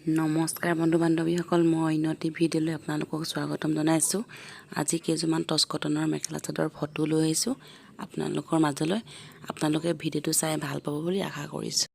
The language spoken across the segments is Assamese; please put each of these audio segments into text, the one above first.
নমস্কাৰ বন্ধু বান্ধৱীসকল, মই অন্যটি ভিডিঅ'লৈ আপোনালোকক স্বাগতম জনাইছোঁ। আজি কেইজোৰমান টচ কটনৰ মেখেলা চাদৰ ফটো লৈ আহিছোঁ আপোনালোকৰ মাজলৈ। আপোনালোকে ভিডিঅ'টো চাই ভাল পাব বুলি আশা কৰিছোঁ।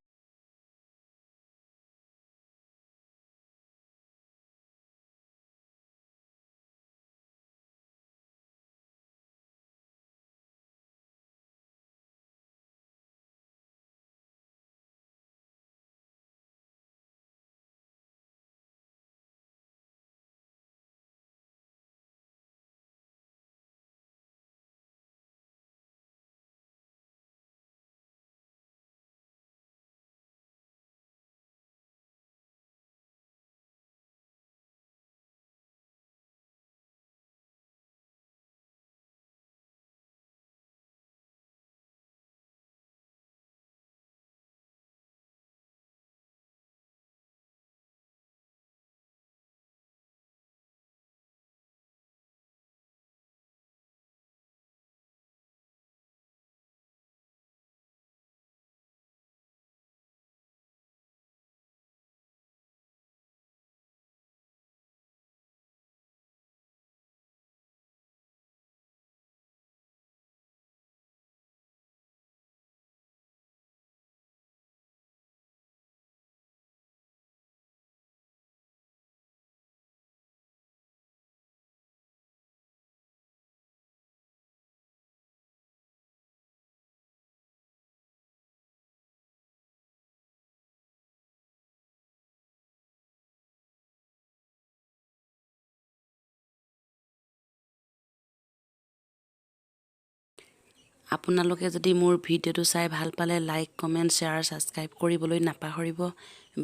আপোনালোকে যদি মোৰ ভিডিঅ'টো চাই ভাল পালে লাইক, কমেণ্ট, শ্বেয়াৰ, ছাবস্ক্ৰাইব কৰিবলৈ নাপাহৰিব।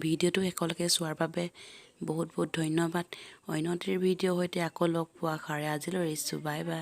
ভিডিঅ'টো শেষলৈকে চোৱাৰ বাবে বহুত বহুত ধন্যবাদ। অন্যটিৰ ভিডিঅ'ৰ সৈতে আকৌ লগ পোৱা আশাৰে আজিলৈ এৰিছোঁ। Bye bye.